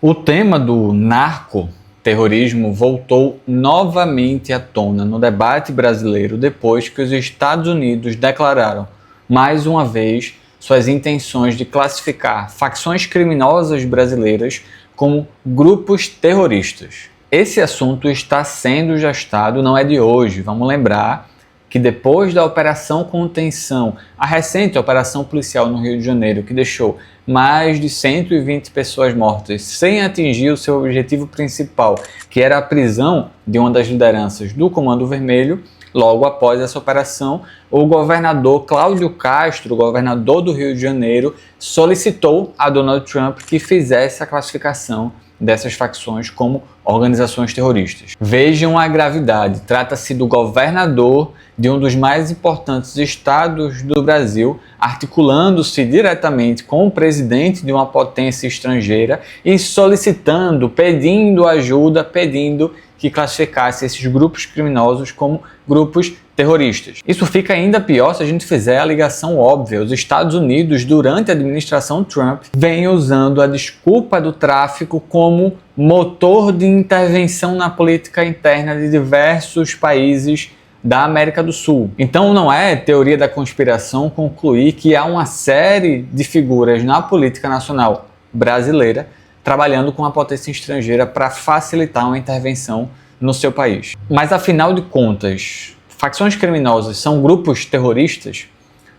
O tema do narcoterrorismo voltou novamente à tona no debate brasileiro depois que os Estados Unidos declararam, mais uma vez, suas intenções de classificar facções criminosas brasileiras como grupos terroristas. Esse assunto está sendo gestado, não é de hoje. Vamos lembrar que depois da Operação Contenção, a recente operação policial no Rio de Janeiro, que deixou mais de 120 pessoas mortas sem atingir o seu objetivo principal, que era a prisão de uma das lideranças do Comando Vermelho, logo após essa operação, o governador Cláudio Castro, governador do Rio de Janeiro, solicitou a Donald Trump que fizesse a classificação dessas facções como organizações terroristas. Vejam a gravidade, trata-se do governador de um dos mais importantes estados do Brasil, articulando-se diretamente com o presidente de uma potência estrangeira e solicitando, pedindo ajuda, pedindo que classificasse esses grupos criminosos como grupos terroristas. Isso fica ainda pior se a gente fizer a ligação óbvia. Os Estados Unidos, durante a administração Trump, vem usando a desculpa do tráfico como motor de intervenção na política interna de diversos países da América do Sul. Então não é teoria da conspiração concluir que há uma série de figuras na política nacional brasileira trabalhando com a potência estrangeira para facilitar uma intervenção no seu país. Mas afinal de contas, facções criminosas são grupos terroristas?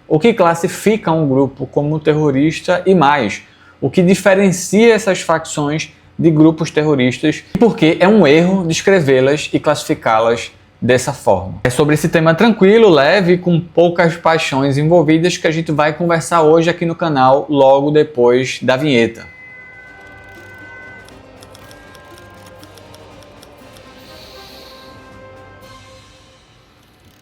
O que classifica um grupo como terrorista e mais? O que diferencia essas facções de grupos terroristas? E por que é um erro descrevê-las e classificá-las dessa forma? É sobre esse tema tranquilo, leve e com poucas paixões envolvidas que a gente vai conversar hoje aqui no canal, logo depois da vinheta.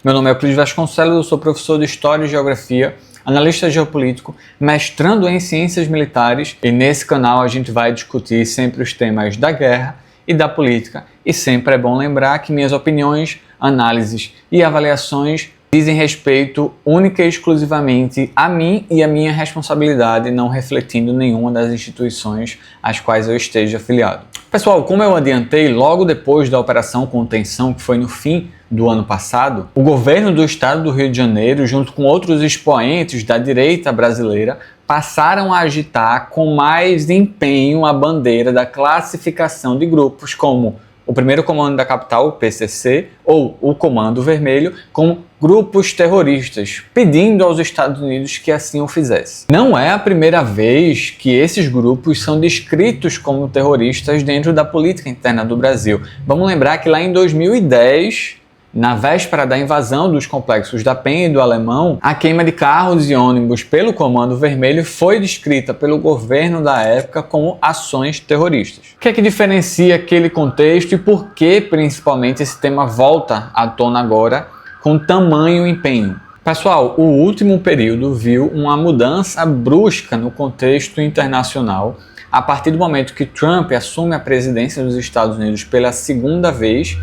Meu nome é Euclides Vasconcelos, eu sou professor de História e Geografia, analista geopolítico, mestrando em Ciências Militares, e nesse canal a gente vai discutir sempre os temas da guerra e da política, e sempre é bom lembrar que minhas opiniões, análises e avaliações dizem respeito única e exclusivamente a mim e a minha responsabilidade, não refletindo nenhuma das instituições às quais eu esteja afiliado. Pessoal, como eu adiantei, logo depois da Operação Contenção, que foi no fim do ano passado, o governo do estado do Rio de Janeiro, junto com outros expoentes da direita brasileira, passaram a agitar com mais empenho a bandeira da classificação de grupos como o Primeiro Comando da Capital, o PCC, ou o Comando Vermelho, como grupos terroristas, pedindo aos Estados Unidos que assim o fizesse. Não é a primeira vez que esses grupos são descritos como terroristas dentro da política interna do Brasil. Vamos lembrar que lá em 2010, na véspera da invasão dos complexos da Penha e do Alemão, a queima de carros e ônibus pelo Comando Vermelho foi descrita pelo governo da época como ações terroristas. O que é que diferencia aquele contexto e por que, principalmente, esse tema volta à tona agora com tamanho empenho? Pessoal, o último período viu uma mudança brusca no contexto internacional a partir do momento que Trump assume a presidência dos Estados Unidos pela segunda vez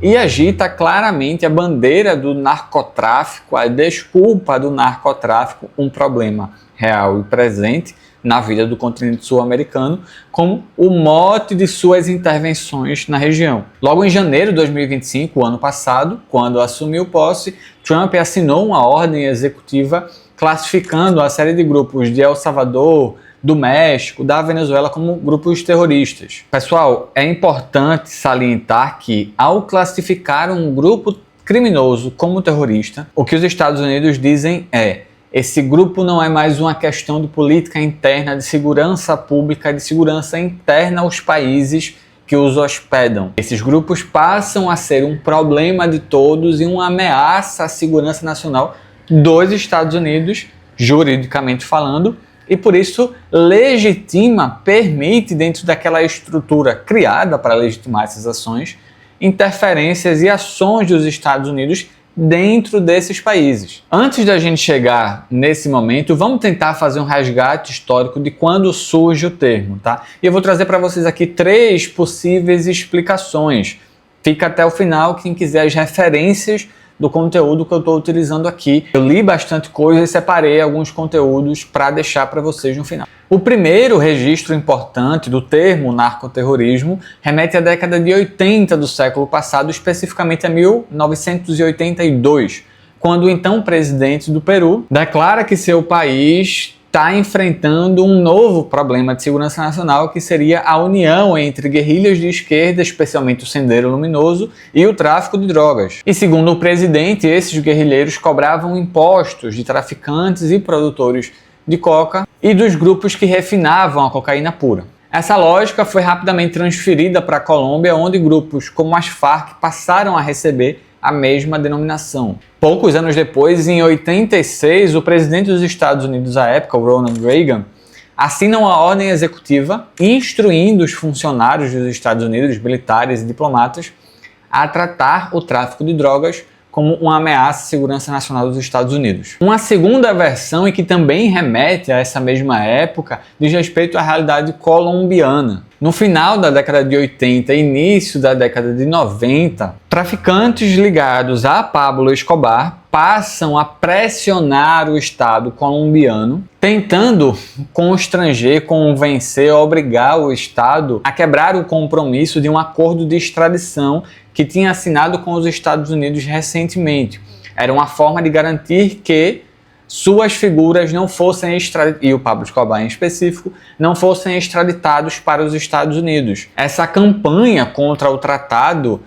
e agita claramente a bandeira do narcotráfico, a desculpa do narcotráfico, um problema real e presente na vida do continente sul-americano, como o mote de suas intervenções na região. Logo em janeiro de 2025, ano passado, quando assumiu posse, Trump assinou uma ordem executiva classificando a série de grupos de El Salvador, do México, da Venezuela como grupos terroristas. Pessoal, é importante salientar que, ao classificar um grupo criminoso como terrorista, o que os Estados Unidos dizem é: esse grupo não é mais uma questão de política interna, de segurança pública, de segurança interna aos países que os hospedam. Esses grupos passam a ser um problema de todos e uma ameaça à segurança nacional dos Estados Unidos, juridicamente falando, e por isso legitima, permite, dentro daquela estrutura criada para legitimar essas ações, interferências e ações dos Estados Unidos dentro desses países. Antes da gente chegar nesse momento, vamos tentar fazer um resgate histórico de quando surge o termo, tá? E eu vou trazer para vocês aqui 3 possíveis explicações. Fica até o final quem quiser as referências do conteúdo que eu estou utilizando aqui. Eu li bastante coisa e separei alguns conteúdos para deixar para vocês no final. O primeiro registro importante do termo narcoterrorismo remete à década de 80 do século passado, especificamente a 1982, quando o então presidente do Peru declara que seu país está enfrentando um novo problema de segurança nacional, que seria a união entre guerrilhas de esquerda, especialmente o Sendero Luminoso, e o tráfico de drogas. E segundo o presidente, esses guerrilheiros cobravam impostos de traficantes e produtores de coca e dos grupos que refinavam a cocaína pura. Essa lógica foi rapidamente transferida para a Colômbia, onde grupos como as Farc passaram a receber a mesma denominação. Poucos anos depois, em 86, o presidente dos Estados Unidos à época, o Ronald Reagan, assina uma ordem executiva instruindo os funcionários dos Estados Unidos, militares e diplomatas, a tratar o tráfico de drogas como uma ameaça à segurança nacional dos Estados Unidos. Uma segunda versão, e que também remete a essa mesma época, diz respeito à realidade colombiana. No final da década de 80 e início da década de 90, traficantes ligados a Pablo Escobar passam a pressionar o Estado colombiano, tentando constranger, convencer, obrigar o Estado a quebrar o compromisso de um acordo de extradição que tinha assinado com os Estados Unidos recentemente. Era uma forma de garantir que suas figuras não fossem extraditadas, e o Pablo Escobar em específico, não fossem extraditados para os Estados Unidos. Essa campanha contra o tratado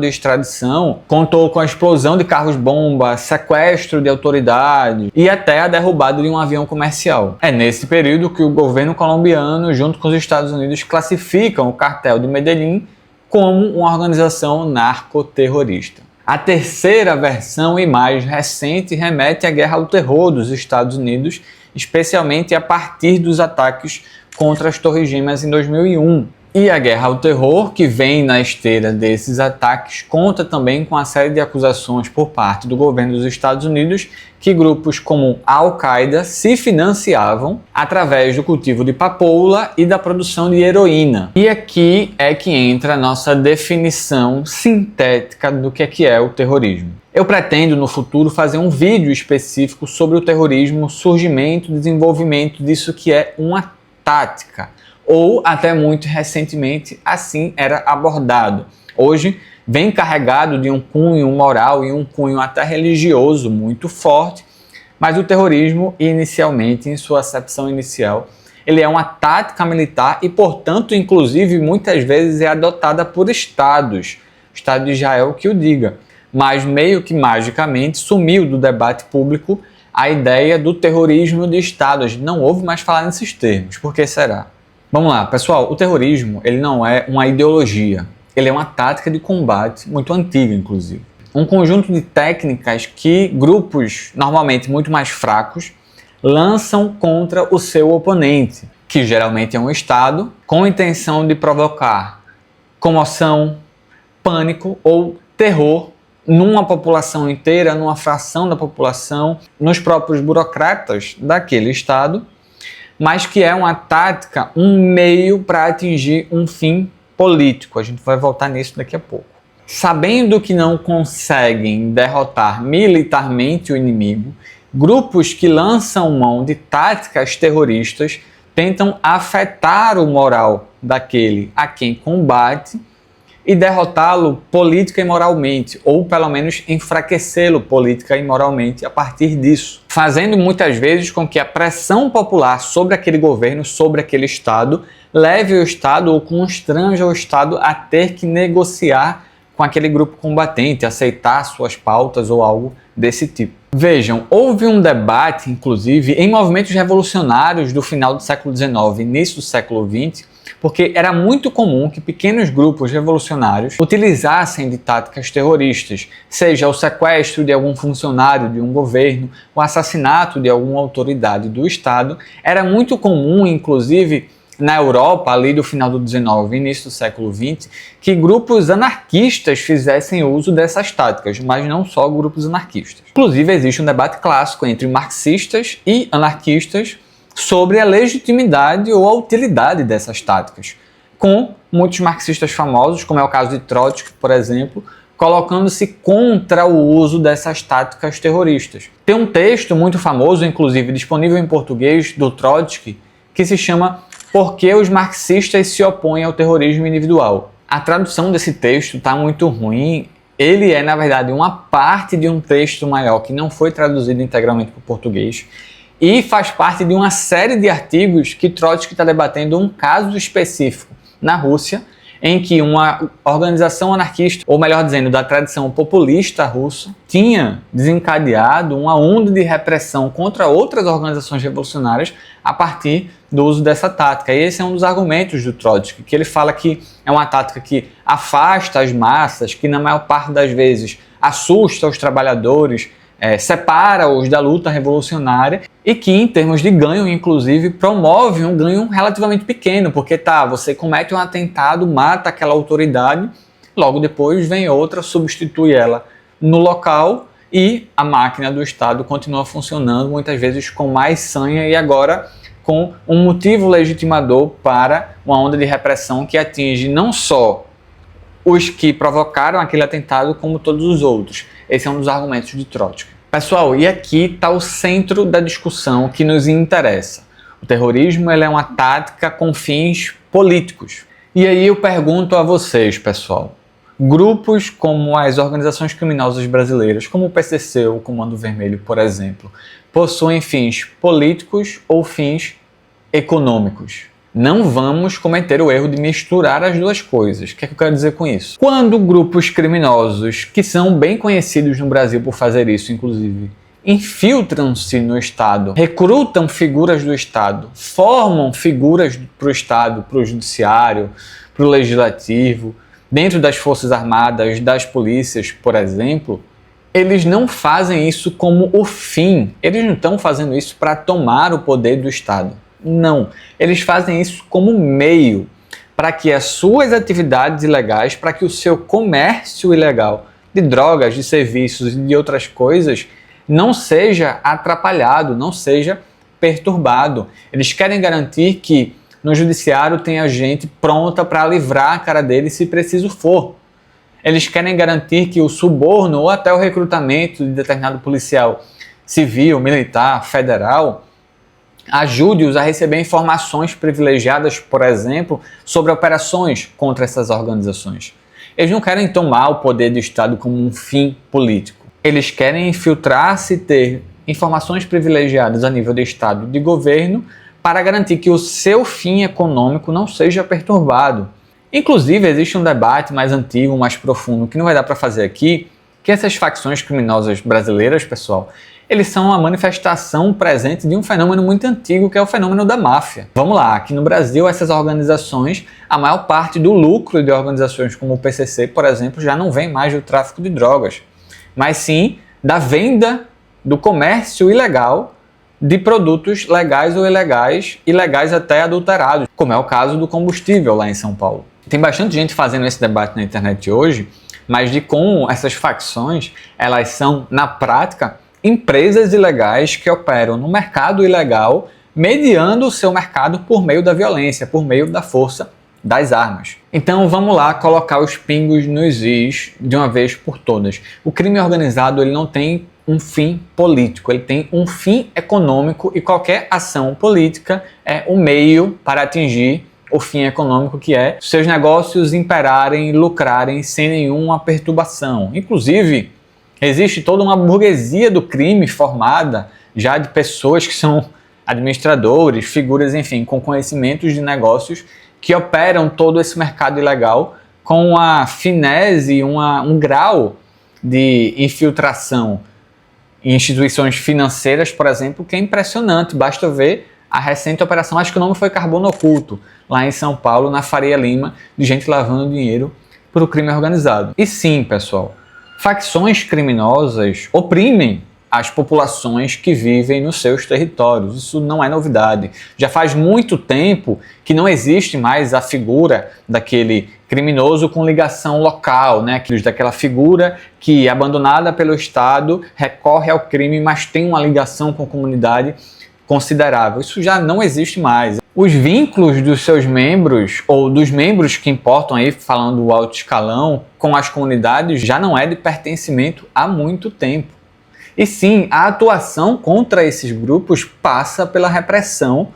de extradição contou com a explosão de carros-bomba, sequestro de autoridades e até a derrubada de um avião comercial. É nesse período que o governo colombiano, junto com os Estados Unidos, classificam o cartel de Medellín como uma organização narcoterrorista. A terceira versão e mais recente remete à guerra ao terror dos Estados Unidos, especialmente a partir dos ataques contra as Torres Gêmeas em 2001. E a guerra ao terror, que vem na esteira desses ataques, conta também com a série de acusações por parte do governo dos Estados Unidos que grupos como a Al-Qaeda se financiavam através do cultivo de papoula e da produção de heroína. E aqui é que entra a nossa definição sintética do que é o terrorismo. Eu pretendo no futuro fazer um vídeo específico sobre o terrorismo, surgimento e desenvolvimento disso que é uma tática, ou até muito recentemente assim era abordado. Hoje vem carregado de um cunho moral e um cunho até religioso muito forte, mas o terrorismo inicialmente, em sua acepção inicial, ele é uma tática militar e, portanto, inclusive, muitas vezes é adotada por estados. O Estado de Israel que o diga, mas meio que magicamente sumiu do debate público a ideia do terrorismo de Estado. A gente não ouve mais falar nesses termos. Por que será? Vamos lá, pessoal, o terrorismo ele não é uma ideologia, ele é uma tática de combate muito antiga, inclusive. Um conjunto de técnicas que grupos, normalmente muito mais fracos, lançam contra o seu oponente, que geralmente é um Estado, com a intenção de provocar comoção, pânico ou terror numa população inteira, numa fração da população, nos próprios burocratas daquele Estado, mas que é uma tática, um meio para atingir um fim político. A gente vai voltar nisso daqui a pouco. Sabendo que não conseguem derrotar militarmente o inimigo, grupos que lançam mão de táticas terroristas tentam afetar o moral daquele a quem combate e derrotá-lo política e moralmente, ou pelo menos enfraquecê-lo política e moralmente a partir disso, fazendo muitas vezes com que a pressão popular sobre aquele governo, sobre aquele Estado, leve o Estado ou constranja o Estado a ter que negociar com aquele grupo combatente, aceitar suas pautas ou algo desse tipo. Vejam, houve um debate, inclusive, em movimentos revolucionários do final do século XIX e início do século XX, porque era muito comum que pequenos grupos revolucionários utilizassem de táticas terroristas, seja o sequestro de algum funcionário de um governo, o assassinato de alguma autoridade do Estado. Era muito comum, inclusive, na Europa, ali do final do XIX e início do século XX, que grupos anarquistas fizessem uso dessas táticas, mas não só grupos anarquistas. Inclusive, existe um debate clássico entre marxistas e anarquistas sobre a legitimidade ou a utilidade dessas táticas. com muitos marxistas famosos, como é o caso de Trotsky, por exemplo, colocando-se contra o uso dessas táticas terroristas. Tem um texto muito famoso, inclusive disponível em português, do Trotsky, que se chama Por que os marxistas se opõem ao terrorismo individual? A tradução desse texto está muito ruim. Ele é, na verdade, uma parte de um texto maior que não foi traduzido integralmente para o português e faz parte de uma série de artigos que Trotsky está debatendo um caso específico na Rússia, em que uma organização anarquista, ou melhor dizendo, da tradição populista russa, tinha desencadeado uma onda de repressão contra outras organizações revolucionárias a partir do uso dessa tática. E esse é um dos argumentos do Trotsky, que ele fala que é uma tática que afasta as massas, que na maior parte das vezes assusta os trabalhadores, separa-os da luta revolucionária e que, em termos de ganho, inclusive, promove um ganho relativamente pequeno, porque você comete um atentado, mata aquela autoridade, logo depois vem outra, substitui ela no local e a máquina do Estado continua funcionando, muitas vezes com mais sanha e agora com um motivo legitimador para uma onda de repressão que atinge não só os que provocaram aquele atentado, como todos os outros. Esse é um dos argumentos de Trotsky. Pessoal, e aqui está o centro da discussão que nos interessa. O terrorismo é uma tática com fins políticos. E aí eu pergunto a vocês, pessoal, grupos como as organizações criminosas brasileiras, como o PCC ou o Comando Vermelho, por exemplo, possuem fins políticos ou fins econômicos? Não vamos cometer o erro de misturar as duas coisas. O que é que eu quero dizer com isso? Quando grupos criminosos, que são bem conhecidos no Brasil por fazer isso, inclusive, infiltram-se no Estado, recrutam figuras do Estado, formam figuras para o Estado, para o Judiciário, para o Legislativo, dentro das Forças Armadas, das polícias, por exemplo, eles não fazem isso como o fim. Eles não estão fazendo isso para tomar o poder do Estado. Não, eles fazem isso como meio para que as suas atividades ilegais, para que o seu comércio ilegal de drogas, de serviços e de outras coisas não seja atrapalhado, não seja perturbado. Eles querem garantir que no judiciário tenha gente pronta para livrar a cara deles se preciso for. Eles querem garantir que o suborno ou até o recrutamento de determinado policial civil, militar, federal ajude-os a receber informações privilegiadas, por exemplo, sobre operações contra essas organizações. Eles não querem tomar o poder do Estado como um fim político. Eles querem infiltrar-se e ter informações privilegiadas a nível de Estado e de governo para garantir que o seu fim econômico não seja perturbado. Inclusive, existe um debate mais antigo, mais profundo, que não vai dar para fazer aqui, que essas facções criminosas brasileiras, pessoal, eles são uma manifestação presente de um fenômeno muito antigo, que é o fenômeno da máfia. Vamos lá, aqui no Brasil, essas organizações, a maior parte do lucro de organizações como o PCC, por exemplo, já não vem mais do tráfico de drogas, mas sim da venda, do comércio ilegal de produtos legais ou ilegais, ilegais até adulterados, como é o caso do combustível lá em São Paulo. Tem bastante gente fazendo esse debate na internet hoje, mas de como essas facções, elas são, na prática, empresas ilegais que operam no mercado ilegal, mediando o seu mercado por meio da violência, por meio da força das armas. Então vamos lá colocar os pingos nos is de uma vez por todas. O crime organizado ele não tem um fim político, ele tem um fim econômico e qualquer ação política é o meio para atingir o fim econômico, que é seus negócios imperarem, lucrarem sem nenhuma perturbação. Inclusive, existe toda uma burguesia do crime formada já de pessoas que são administradores, figuras, enfim, com conhecimentos de negócios que operam todo esse mercado ilegal com uma finese, um grau de infiltração em instituições financeiras, por exemplo, que é impressionante. Basta ver a recente operação, acho que o nome foi Carbono Oculto, lá em São Paulo, na Faria Lima, de gente lavando dinheiro para o crime organizado. E sim, pessoal, facções criminosas oprimem as populações que vivem nos seus territórios. Isso não é novidade. Já faz muito tempo que não existe mais a figura daquele criminoso com ligação local, né? Daquela figura que, abandonada pelo Estado, recorre ao crime, mas tem uma ligação com a comunidade considerável. Isso já não existe mais. Os vínculos dos seus membros, ou dos membros que importam aí, falando do alto escalão, com as comunidades, já não é de pertencimento há muito tempo. E sim, a atuação contra esses grupos passa pela repressão,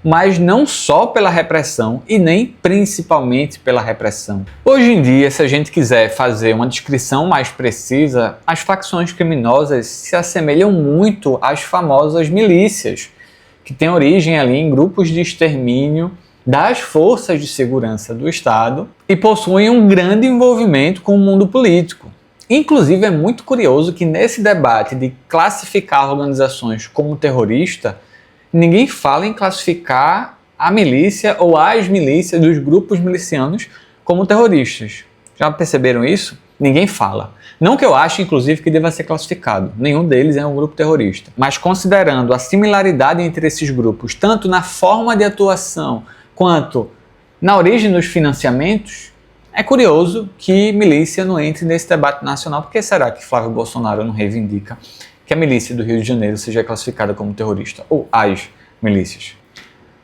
mas não só pela repressão e nem principalmente pela repressão. Hoje em dia, se a gente quiser fazer uma descrição mais precisa, as facções criminosas se assemelham muito às famosas milícias, que têm origem ali em grupos de extermínio das forças de segurança do Estado e possuem um grande envolvimento com o mundo político. Inclusive, é muito curioso que nesse debate de classificar organizações como terrorista, ninguém fala em classificar a milícia ou as milícias dos grupos milicianos como terroristas. Já perceberam isso? Ninguém fala. Não que eu ache, inclusive, que deva ser classificado. Nenhum deles é um grupo terrorista. Mas considerando a similaridade entre esses grupos, tanto na forma de atuação quanto na origem dos financiamentos, é curioso que milícia não entre nesse debate nacional. Por que será que Flávio Bolsonaro não reivindica que a milícia do Rio de Janeiro seja classificada como terrorista? Ou as milícias?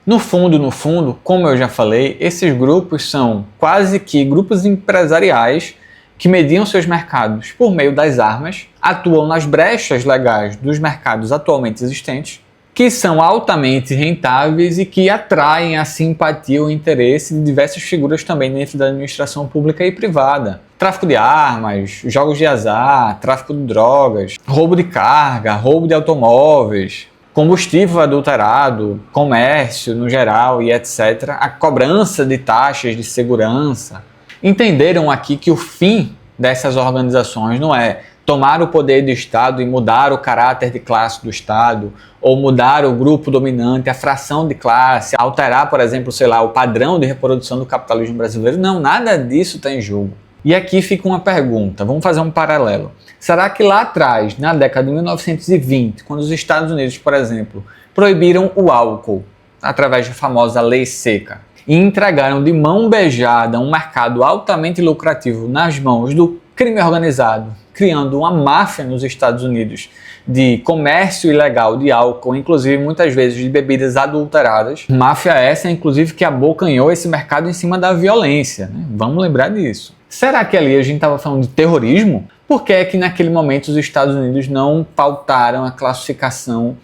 No fundo, como eu já falei, esses grupos são quase que grupos empresariais que mediam seus mercados por meio das armas, atuam nas brechas legais dos mercados atualmente existentes, que são altamente rentáveis e que atraem a simpatia ou interesse de diversas figuras também dentro da administração pública e privada. Tráfico de armas, jogos de azar, tráfico de drogas, roubo de carga, roubo de automóveis, combustível adulterado, comércio no geral e etc. A cobrança de taxas de segurança. Entenderam aqui que o fim dessas organizações não é tomar o poder do Estado e mudar o caráter de classe do Estado, ou mudar o grupo dominante, a fração de classe, alterar, por exemplo, o padrão de reprodução do capitalismo brasileiro. Não, nada disso está em jogo. E aqui fica uma pergunta, vamos fazer um paralelo. Será que lá atrás, na década de 1920, quando os Estados Unidos, por exemplo, proibiram o álcool, através da famosa Lei Seca, e entregaram de mão beijada um mercado altamente lucrativo nas mãos do crime organizado, criando uma máfia nos Estados Unidos de comércio ilegal de álcool, inclusive muitas vezes de bebidas adulteradas. Máfia essa, inclusive, que abocanhou esse mercado em cima da violência, né? Vamos lembrar disso. Será que ali a gente estava falando de terrorismo? Por que é que naquele momento os Estados Unidos não pautaram a classificação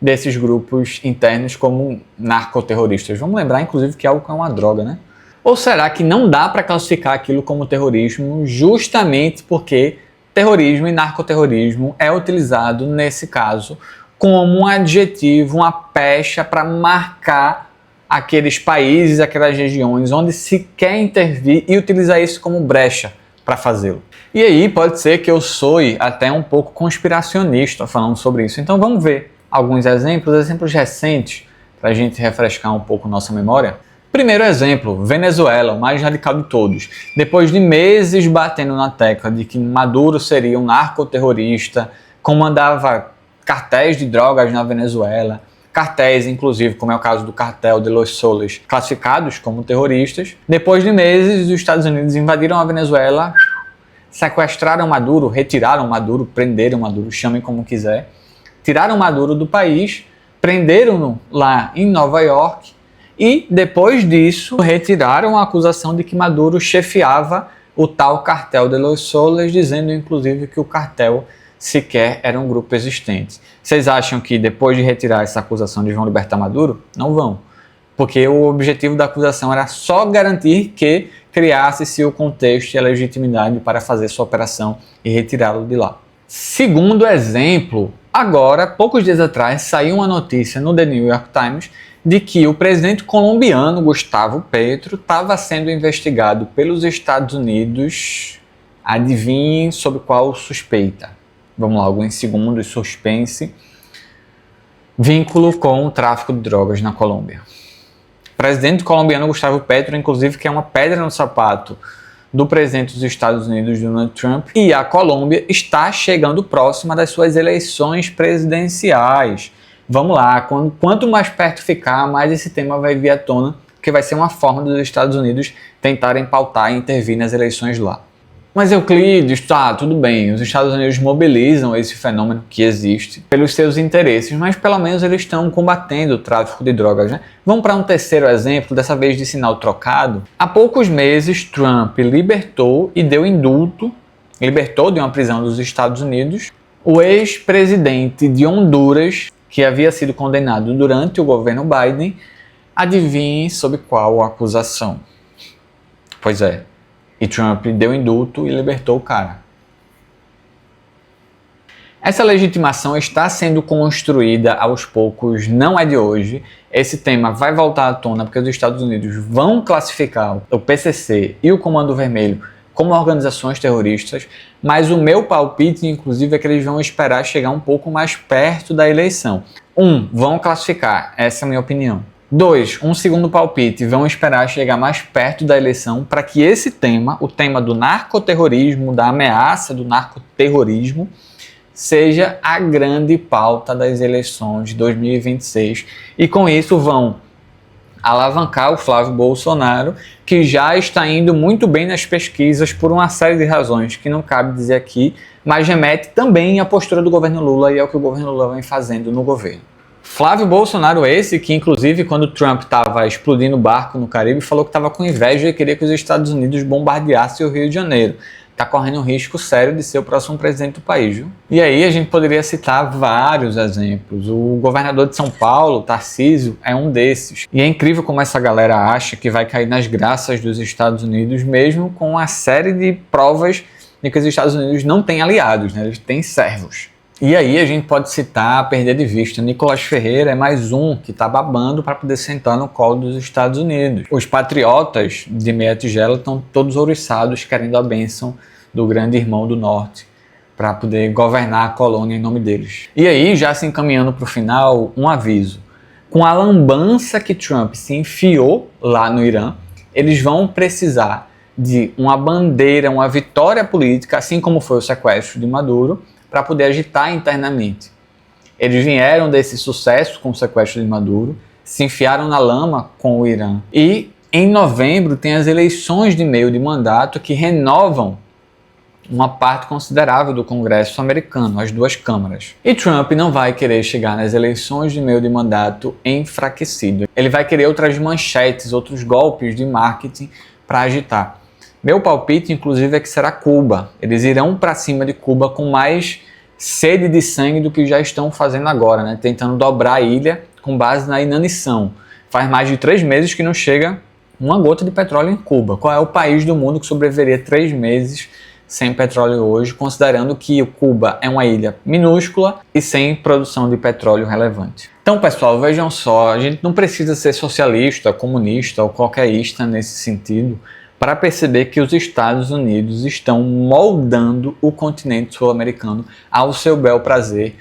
desses grupos internos como narcoterroristas? Vamos lembrar, inclusive, que álcool é uma droga, né? Ou será que não dá para classificar aquilo como terrorismo justamente porque terrorismo e narcoterrorismo é utilizado, nesse caso, como um adjetivo, uma pecha para marcar aqueles países, aquelas regiões onde se quer intervir e utilizar isso como brecha para fazê-lo? E aí pode ser que eu soe até um pouco conspiracionista falando sobre isso. Então vamos ver alguns exemplos recentes para a gente refrescar um pouco nossa memória. Primeiro exemplo, Venezuela, o mais radical de todos. Depois de meses batendo na tecla de que Maduro seria um narcoterrorista, comandava cartéis de drogas na Venezuela, cartéis, inclusive, como é o caso do cartel de Los Soles, classificados como terroristas. Depois de meses, os Estados Unidos invadiram a Venezuela, sequestraram Maduro, retiraram Maduro, prenderam Maduro, chamem como quiser, tiraram Maduro do país, prenderam-no lá em Nova York, e, depois disso, retiraram a acusação de que Maduro chefiava o tal cartel de Los Soles, dizendo, inclusive, que o cartel sequer era um grupo existente. Vocês acham que, depois de retirar essa acusação, eles vão libertar Maduro? Não vão. Porque o objetivo da acusação era só garantir que criasse-se o contexto e a legitimidade para fazer sua operação e retirá-lo de lá. Segundo exemplo, agora, poucos dias atrás, saiu uma notícia no The New York Times de que o presidente colombiano Gustavo Petro estava sendo investigado pelos Estados Unidos, adivinhem sob qual suspeita. Vamos lá, alguns segundos, suspense. Vínculo com o tráfico de drogas na Colômbia. O presidente colombiano Gustavo Petro, inclusive, que é uma pedra no sapato do presidente dos Estados Unidos, Donald Trump, e a Colômbia está chegando próxima das suas eleições presidenciais. Vamos lá, quanto mais perto ficar, mais esse tema vai vir à tona, que vai ser uma forma dos Estados Unidos tentarem pautar e intervir nas eleições lá. Mas Euclides, tá, tudo bem, os Estados Unidos mobilizam esse fenômeno que existe pelos seus interesses, mas pelo menos eles estão combatendo o tráfico de drogas, né? Vamos para um terceiro exemplo, dessa vez de sinal trocado. Há poucos meses, Trump libertou e deu indulto, libertou de uma prisão dos Estados Unidos, o ex-presidente de Honduras, que havia sido condenado durante o governo Biden. Adivinhe sob qual acusação? Pois é. E Trump deu indulto e libertou o cara. Essa legitimação está sendo construída aos poucos, não é de hoje. Esse tema vai voltar à tona porque os Estados Unidos vão classificar o PCC e o Comando Vermelho como organizações terroristas, mas o meu palpite, inclusive, é que eles vão esperar chegar um pouco mais perto da eleição. Vão classificar, essa é a minha opinião. 2, um segundo palpite, vão esperar chegar mais perto da eleição para que esse tema, o tema do narcoterrorismo, da ameaça do narcoterrorismo, seja a grande pauta das eleições de 2026. E com isso vão alavancar o Flávio Bolsonaro, que já está indo muito bem nas pesquisas por uma série de razões que não cabe dizer aqui, mas remete também à postura do governo Lula e ao que o governo Lula vem fazendo no governo. Flávio Bolsonaro esse que, inclusive, quando Trump estava explodindo o barco no Caribe, falou que estava com inveja e queria que os Estados Unidos bombardeassem o Rio de Janeiro. Está correndo um risco sério de ser o próximo presidente do país, viu? E aí a gente poderia citar vários exemplos. O governador de São Paulo, Tarcísio, é um desses. E é incrível como essa galera acha que vai cair nas graças dos Estados Unidos, mesmo com uma série de provas de que os Estados Unidos não têm aliados, né? Eles têm servos. E aí a gente pode citar, perder de vista, Nicolás Ferreira é mais um que está babando para poder sentar no colo dos Estados Unidos. Os patriotas de meia tigela estão todos ouriçados querendo a bênção do grande irmão do norte para poder governar a colônia em nome deles. E aí, já se encaminhando para o final, um aviso. Com a lambança que Trump se enfiou lá no Irã, eles vão precisar de uma bandeira, uma vitória política, assim como foi o sequestro de Maduro, para poder agitar internamente. Eles vieram desse sucesso com o sequestro de Maduro, se enfiaram na lama com o Irã. E em novembro tem as eleições de meio de mandato que renovam uma parte considerável do Congresso americano, as duas câmaras. E Trump não vai querer chegar nas eleições de meio de mandato enfraquecido. Ele vai querer outras manchetes, outros golpes de marketing para agitar. Meu palpite, inclusive, é que será Cuba. Eles irão para cima de Cuba com mais sede de sangue do que já estão fazendo agora, né? Tentando dobrar a ilha com base na inanição. Faz mais de 3 meses que não chega uma gota de petróleo em Cuba. Qual é o país do mundo que sobreviveria 3 meses sem petróleo hoje, considerando que Cuba é uma ilha minúscula e sem produção de petróleo relevante? Então, pessoal, vejam só, a gente não precisa ser socialista, comunista ou qualquerista nesse sentido para perceber que os Estados Unidos estão moldando o continente sul-americano ao seu bel prazer,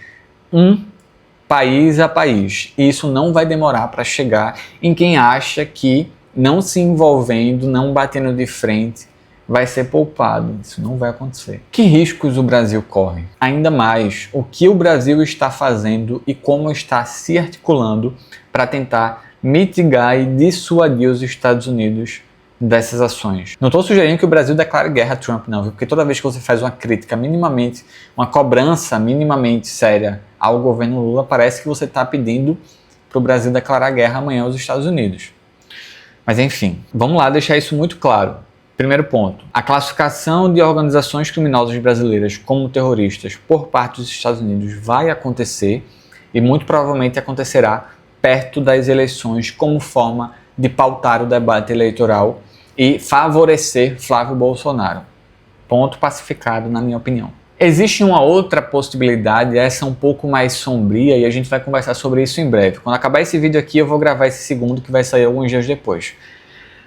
país a país. E isso não vai demorar para chegar em quem acha que não se envolvendo, não batendo de frente, vai ser poupado. Isso não vai acontecer. Que riscos o Brasil corre? Ainda mais, o que o Brasil está fazendo e como está se articulando para tentar mitigar e dissuadir os Estados Unidos dessas ações. Não estou sugerindo que o Brasil declare guerra a Trump, não, viu? Porque toda vez que você faz uma crítica minimamente, uma cobrança minimamente séria ao governo Lula, parece que você está pedindo para o Brasil declarar guerra amanhã aos Estados Unidos. Mas enfim, vamos lá deixar isso muito claro. Primeiro ponto, a classificação de organizações criminosas brasileiras como terroristas por parte dos Estados Unidos vai acontecer e muito provavelmente acontecerá perto das eleições como forma de pautar o debate eleitoral e favorecer Flávio Bolsonaro. Ponto pacificado, na minha opinião. Existe uma outra possibilidade, essa um pouco mais sombria, e a gente vai conversar sobre isso em breve. Quando acabar esse vídeo aqui, eu vou gravar esse segundo que vai sair alguns dias depois.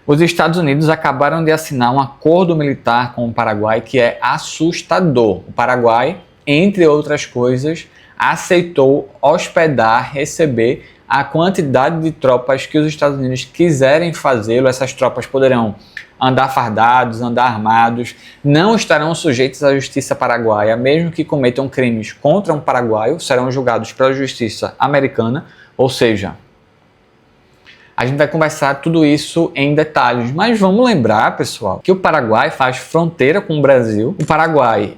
Os Estados Unidos acabaram de assinar um acordo militar com o Paraguai que é assustador. O Paraguai, entre outras coisas, aceitou hospedar, receber a quantidade de tropas que os Estados Unidos quiserem fazê-lo. Essas tropas poderão andar fardados, andar armados, não estarão sujeitos à justiça paraguaia, mesmo que cometam crimes contra um paraguaio, serão julgados pela justiça americana, ou seja, A gente vai conversar tudo isso em detalhes, mas vamos lembrar, pessoal, que o Paraguai faz fronteira com o Brasil. O Paraguai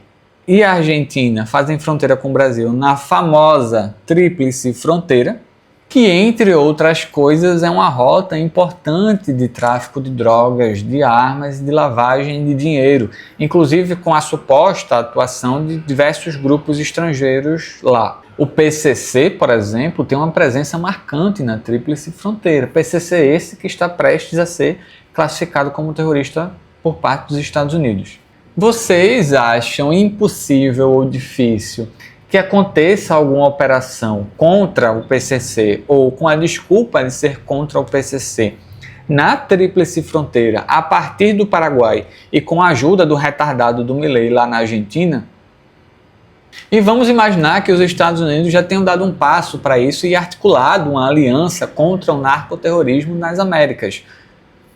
e a Argentina fazem fronteira com o Brasil na famosa Tríplice Fronteira, que, entre outras coisas, é uma rota importante de tráfico de drogas, de armas e de lavagem de dinheiro, inclusive com a suposta atuação de diversos grupos estrangeiros lá. O PCC, por exemplo, tem uma presença marcante na Tríplice Fronteira. PCC esse que está prestes a ser classificado como terrorista por parte dos Estados Unidos. Vocês acham impossível ou difícil que aconteça alguma operação contra o PCC ou com a desculpa de ser contra o PCC na Tríplice Fronteira a partir do Paraguai e com a ajuda do retardado do Milei lá na Argentina? E vamos imaginar que os Estados Unidos já tenham dado um passo para isso e articulado uma aliança contra o narcoterrorismo nas Américas.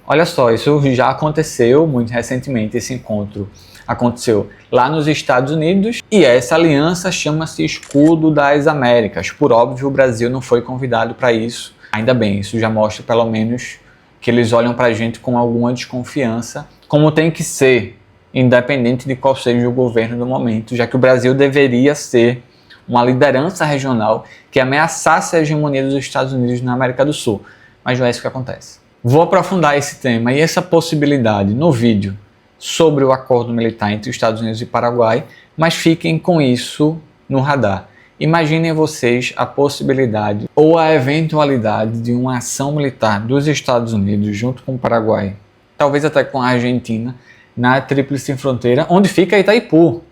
Olha só, isso já aconteceu muito recentemente, esse encontro aconteceu lá nos Estados Unidos e essa aliança chama-se Escudo das Américas. Por óbvio, o Brasil não foi convidado para isso. Ainda bem, isso já mostra pelo menos que eles olham para a gente com alguma desconfiança, como tem que ser, independente de qual seja o governo do momento, já que o Brasil deveria ser uma liderança regional que ameaçasse a hegemonia dos Estados Unidos na América do Sul. Mas não é isso que acontece. Vou aprofundar esse tema e essa possibilidade no vídeo sobre o acordo militar entre os Estados Unidos e Paraguai, mas fiquem com isso no radar. Imaginem vocês a possibilidade ou a eventualidade de uma ação militar dos Estados Unidos junto com o Paraguai, talvez até com a Argentina, na Tríplice Fronteira, onde fica Itaipu.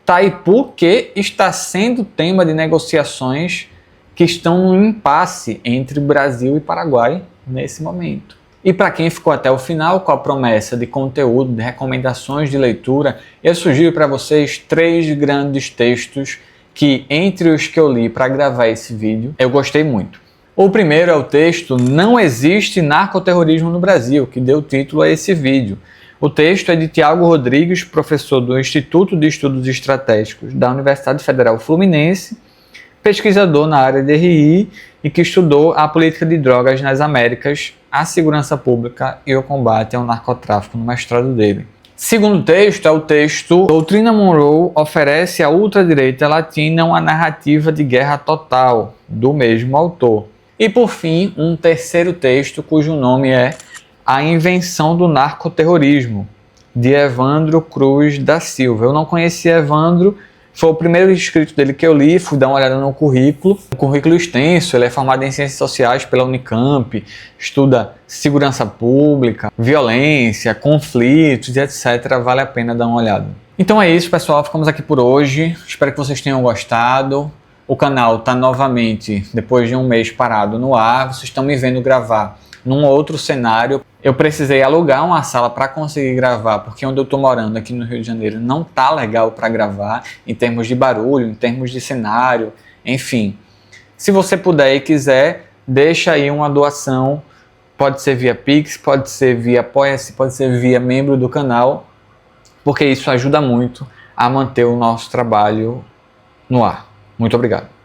Itaipu que está sendo tema de negociações que estão no impasse entre Brasil e Paraguai nesse momento. E para quem ficou até o final com a promessa de conteúdo, de recomendações de leitura, eu sugiro para vocês 3 grandes textos que, entre os que eu li para gravar esse vídeo, eu gostei muito. O primeiro é o texto Não Existe Narcoterrorismo no Brasil, que deu título a esse vídeo. O texto é de Tiago Rodrigues, professor do Instituto de Estudos Estratégicos da Universidade Federal Fluminense, pesquisador na área de RI e que estudou a política de drogas nas Américas, a segurança pública e o combate ao narcotráfico no mestrado dele. Segundo texto é o texto Doutrina Monroe oferece à ultradireita latina uma narrativa de guerra total, do mesmo autor. E por fim, um terceiro texto cujo nome é A Invenção do Narcoterrorismo, de Evandro Cruz da Silva. Eu não conhecia Evandro, foi o primeiro escrito dele que eu li, fui dar uma olhada no currículo. Um currículo extenso, ele é formado em Ciências Sociais pela Unicamp, estuda segurança pública, violência, conflitos e etc. Vale a pena dar uma olhada. Então é isso, pessoal, ficamos aqui por hoje. Espero que vocês tenham gostado. O canal está novamente, depois de um mês parado no ar, vocês estão me vendo gravar num outro cenário. Eu precisei alugar uma sala para conseguir gravar, porque onde eu estou morando aqui no Rio de Janeiro não tá legal para gravar, em termos de barulho, em termos de cenário, enfim. Se você puder e quiser, deixa aí uma doação, pode ser via Pix, pode ser via Apoia-se, pode ser via membro do canal, porque isso ajuda muito a manter o nosso trabalho no ar. Muito obrigado.